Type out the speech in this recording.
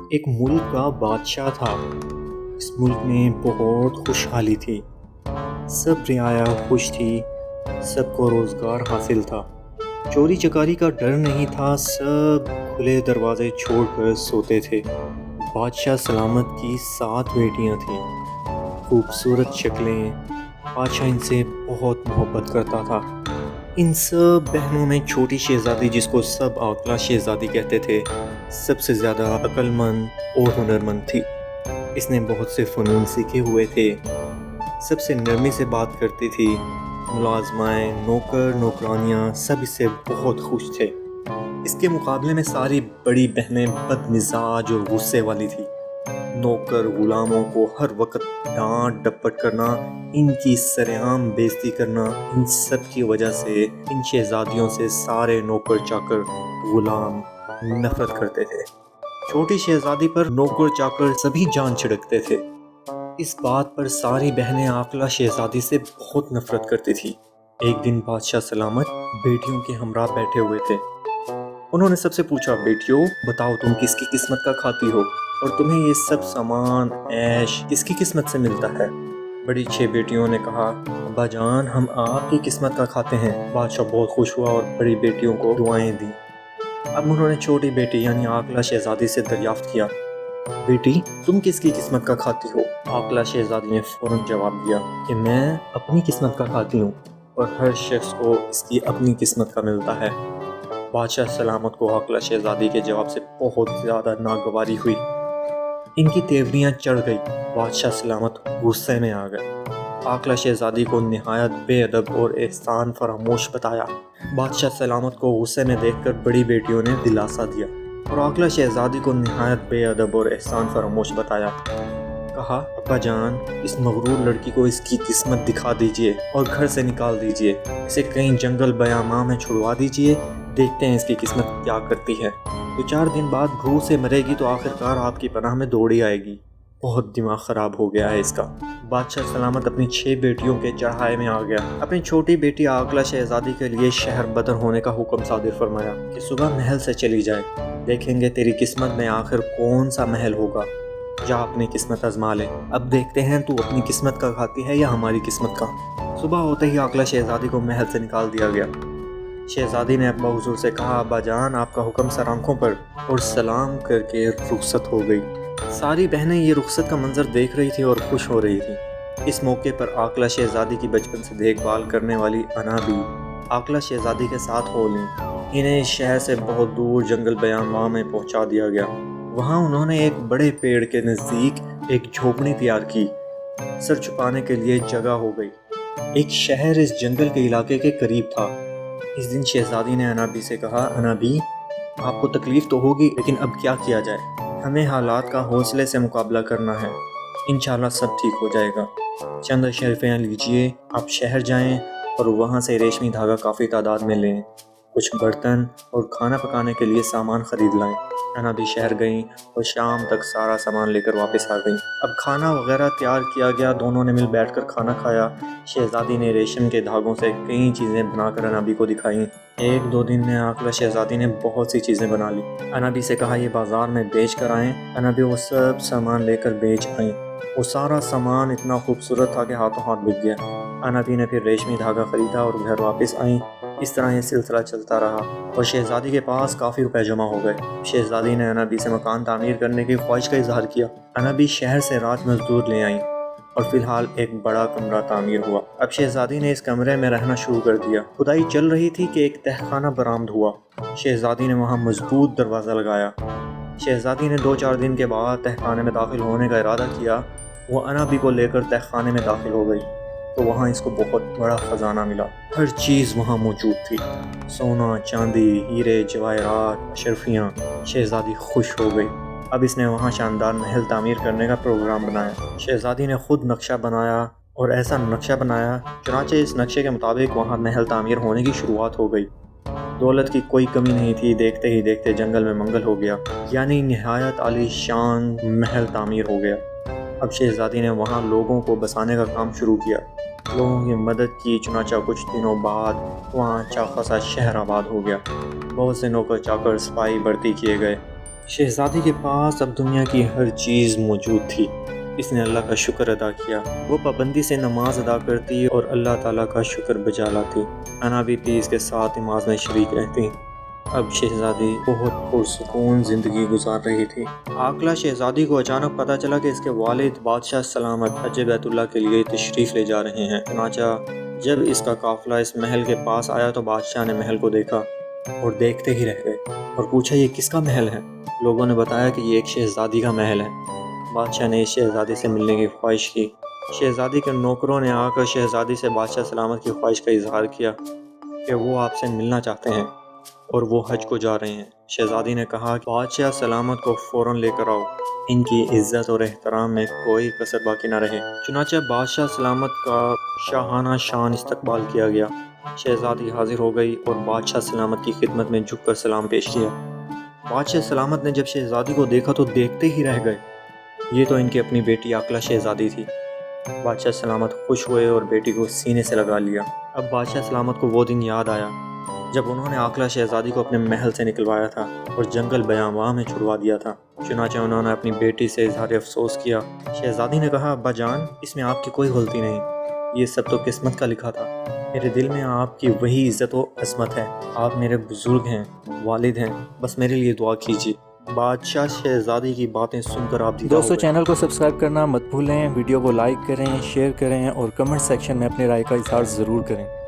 ایک ملک کا بادشاہ تھا۔ اس ملک میں بہت خوشحالی تھی، سب رعایا خوش تھی، سب کو روزگار حاصل تھا، چوری چکاری کا ڈر نہیں تھا، سب کھلے دروازے چھوڑ کر سوتے تھے۔ بادشاہ سلامت کی 7 بیٹیاں تھیں، خوبصورت شکلیں۔ بادشاہ ان سے بہت محبت کرتا تھا۔ ان سب بہنوں میں چھوٹی شہزادی، جس کو سب عاقلہ شہزادی کہتے تھے، سب سے زیادہ عقل مند اور ہنرمند تھی۔ اس نے بہت سے فنون سیکھے ہوئے تھے، سب سے نرمی سے بات کرتی تھی۔ ملازمائیں، نوکر نوکرانیاں سب اس سے بہت خوش تھے۔ اس کے مقابلے میں ساری بڑی بہنیں بد مزاج اور غصے والی تھی۔ نوکر غلاموں کو ہر وقت ڈانٹ ڈپٹ کرنا، ان کی سرعام بےعزتی کرنا، ان سب کی وجہ سے ان شہزادیوں سے سارے نوکر چاکر غلام نفرت کرتے تھے۔ چھوٹی شہزادی پر نوکر چاکر سبھی جان چھڑکتے تھے۔ اس بات پر ساری بہنیں عاقلہ شہزادی سے بہت نفرت کرتی تھی۔ ایک دن بادشاہ سلامت بیٹیوں کے ہمراہ بیٹھے ہوئے تھے۔ انہوں نے سب سے پوچھا، بیٹیوں بتاؤ تم کس کی قسمت کا کھاتی ہو، اور تمہیں یہ سب سامان عیش کس کی قسمت سے ملتا ہے؟ بڑی 6 بیٹیوں نے کہا، ابا جان ہم آپ کی قسمت کا کھاتے ہیں۔ بادشاہ بہت خوش ہوا اور بڑی بیٹیوں کو دعائیں دیں۔ اب انہوں نے چھوٹی بیٹی یعنی عاقلہ شہزادی سے دریافت کیا، بیٹی تم کس کی قسمت کا کھاتی ہو؟ عاقلہ شہزادی نے فوراً جواب دیا کہ میں اپنی قسمت کا کھاتی ہوں، اور ہر شخص کو اس کی اپنی قسمت کا ملتا ہے۔ بادشاہ سلامت کو عاقلہ شہزادی کے جواب سے بہت زیادہ ناگواری ہوئی۔ ان کی تیوریاں چڑھ گئی۔ بادشاہ سلامت غصے میں آ گئے۔ عاقلہ شہزادی کو نہایت بے ادب اور احسان فراموش بتایا۔ بادشاہ سلامت کو غصے میں دیکھ کر بڑی بیٹیوں نے دلاسا دیا، اور عاقلہ شہزادی کو نہایت بے ادب اور احسان فراموش بتایا۔ کہا، ابا جان اس مغرور لڑکی کو اس کی قسمت دکھا دیجئے اور گھر سے نکال دیجئے، اسے کہیں جنگل بیاباں میں چھڑوا دیجئے، دیکھتے ہیں اس کی قسمت کیا کرتی ہے۔ 2-4 دن بعد بھوک سے مرے گی تو آخرکار آپ کی پناہ میں دوڑی آئے گی۔ بہت دماغ خراب ہو گیا ہے اس کا۔ بادشاہ سلامت اپنی 6 بیٹیوں کے چڑھائے میں آ گیا۔ اپنی چھوٹی بیٹی عاقلہ شہزادی کے لیے شہر بدر ہونے کا حکم صادر فرمایا کہ صبح محل سے چلی جائے، دیکھیں گے تیری قسمت میں آخر کون سا محل ہوگا، جا اپنی قسمت آزما لے، اب دیکھتے ہیں تو اپنی قسمت کا کھاتی ہے یا ہماری قسمت کا۔ صبح ہوتے ہی عاقلہ شہزادی کو محل سے نکال دیا گیا۔ شہزادی نے ابا حضور سے کہا، ابا جان آپ کا حکم سر آنکھوں پر، اور سلام کر کے رخصت ہو گئی۔ ساری بہنیں یہ رخصت کا منظر دیکھ رہی تھی اور خوش ہو رہی تھی۔ اس موقع پر عاقلہ شہزادی کی بچپن سے دیکھ بھال کرنے والی انا بھی عاقلہ شہزادی کے ساتھ ہو لیں۔ انہیں اس شہر سے بہت دور جنگل بیاباں میں پہنچا دیا گیا۔ وہاں انہوں نے ایک بڑے پیڑ کے نزدیک ایک جھونپڑی تیار کی۔ سر چھپانے کے لیے جگہ ہو گئی۔ ایک شہر اس جنگل کے علاقے کے قریب تھا۔ اس دن شہزادی نے انابی سے کہا، انابی آپ کو تکلیف تو ہوگی، لیکن اب کیا کیا جائے، ہمیں حالات کا حوصلے سے مقابلہ کرنا ہے، انشاءاللہ سب ٹھیک ہو جائے گا۔ چند اشرفیاں لیجئے، آپ شہر جائیں اور وہاں سے ریشمی دھاگا کافی تعداد میں لیں، کچھ برتن اور کھانا پکانے کے لیے سامان خرید لائیں۔ انابی شہر گئیں اور شام تک سارا سامان لے کر واپس آ گئیں۔ اب کھانا وغیرہ تیار کیا گیا، دونوں نے مل بیٹھ کر کھانا کھایا۔ شہزادی نے ریشم کے دھاگوں سے کئی چیزیں بنا کر انابی کو دکھائیں۔ 1-2 دن میں عاقلہ شہزادی نے بہت سی چیزیں بنا لی۔ انابی سے کہا، یہ بازار میں بیچ کر آئیں۔ انابی وہ سب سامان لے کر بیچ آئیں۔ وہ سارا سامان اتنا خوبصورت تھا کہ ہاتھوں ہاتھ بک گیا۔ انابی نے پھر ریشمی دھاگا خریدا اور گھر واپس آئیں۔ اس طرح یہ سلسلہ چلتا رہا اور شہزادی کے پاس کافی روپے جمع ہو گئے۔ شہزادی نے انابی سے مکان تعمیر کرنے کی خواہش کا اظہار کیا۔ انابی شہر سے رات مزدور لے آئیں اور فی الحال ایک بڑا کمرہ تعمیر ہوا۔ اب شہزادی نے اس کمرے میں رہنا شروع کر دیا۔ کھدائی چل رہی تھی کہ ایک تہخانہ برآمد ہوا۔ شہزادی نے وہاں مضبوط دروازہ لگایا۔ شہزادی نے 2-4 دن کے بعد تہخانے میں داخل ہونے کا ارادہ کیا۔ وہ انابی کو لے کر تہخانے میں داخل ہو گئی تو وہاں اس کو بہت بڑا خزانہ ملا۔ ہر چیز وہاں موجود تھی، سونا، چاندی، ہیرے، جواہرات، اشرفیاں۔ شہزادی خوش ہو گئی۔ اب اس نے وہاں شاندار محل تعمیر کرنے کا پروگرام بنایا۔ شہزادی نے خود نقشہ بنایا اور ایسا نقشہ بنایا، چنانچہ اس نقشے کے مطابق وہاں محل تعمیر ہونے کی شروعات ہو گئی۔ دولت کی کوئی کمی نہیں تھی۔ دیکھتے ہی دیکھتے جنگل میں منگل ہو گیا، یعنی نہایت عالی شان محل تعمیر ہو گیا۔ اب شہزادی نے وہاں لوگوں کو بسانے کا کام شروع کیا۔ لوگوں کی مدد کی، چنانچہ کچھ دنوں بعد وہاں اچھا خاصا شہر آباد ہو گیا۔ بہت سے نوکر چاکر، سپاہی بھرتی کیے گئے۔ شہزادی کے پاس اب دنیا کی ہر چیز موجود تھی۔ اس نے اللہ کا شکر ادا کیا۔ وہ پابندی سے نماز ادا کرتی اور اللہ تعالیٰ کا شکر بجا لاتی۔ انا بھی تھی اس کے ساتھ نماز میں شریک رہتی۔ اب شہزادی بہت پرسکون زندگی گزار رہی تھی۔ عاقلہ شہزادی کو اچانک پتہ چلا کہ اس کے والد بادشاہ سلامت حج بیت اللہ کے لیے تشریف لے جا رہے ہیں۔ چنانچہ جب اس کا قافلہ اس محل کے پاس آیا تو بادشاہ نے محل کو دیکھا اور دیکھتے ہی رہ گئے اور پوچھا یہ کس کا محل ہے؟ لوگوں نے بتایا کہ یہ ایک شہزادی کا محل ہے۔ بادشاہ نے اس شہزادی سے ملنے کی خواہش کی۔ شہزادی کے نوکروں نے آ کر شہزادی سے بادشاہ سلامت کی خواہش کا اظہار کیا کہ وہ آپ سے ملنا چاہتے ہیں اور وہ حج کو جا رہے ہیں۔ شہزادی نے کہا کہ بادشاہ سلامت کو فوراً لے کر آؤ، ان کی عزت اور احترام میں کوئی کسر باقی نہ رہے۔ چنانچہ بادشاہ سلامت کا شاہانہ شان استقبال کیا گیا۔ شہزادی حاضر ہو گئی اور بادشاہ سلامت کی خدمت میں جھک کر سلام پیش کیا۔ بادشاہ سلامت نے جب شہزادی کو دیکھا تو دیکھتے ہی رہ گئے۔ یہ تو ان کی اپنی بیٹی عاقلہ شہزادی تھی۔ بادشاہ سلامت خوش ہوئے اور بیٹی کو سینے سے لگا لیا۔ اب بادشاہ سلامت کو وہ دن یاد آیا جب انہوں نے عاقلہ شہزادی کو اپنے محل سے نکلوایا تھا اور جنگل بیاباں میں چھڑوا دیا تھا۔ چنانچہ انہوں نے اپنی بیٹی سے اظہار افسوس کیا۔ شہزادی نے کہا ابا جان، اس میں آپ کی کوئی غلطی نہیں، یہ سب تو قسمت کا لکھا تھا۔ میرے دل میں آپ کی وہی عزت و عظمت ہے، آپ میرے بزرگ ہیں، والد ہیں، بس میرے لیے دعا کیجیے۔ بادشاہ شہزادی کی باتیں سن کر آپ دوستو چینل کو سبسکرائب کرنا مت بھولیں، ویڈیو کو لائک کریں، شیئر کریں اور کمنٹ سیکشن میں اپنے رائے کا اظہار ضرور کریں۔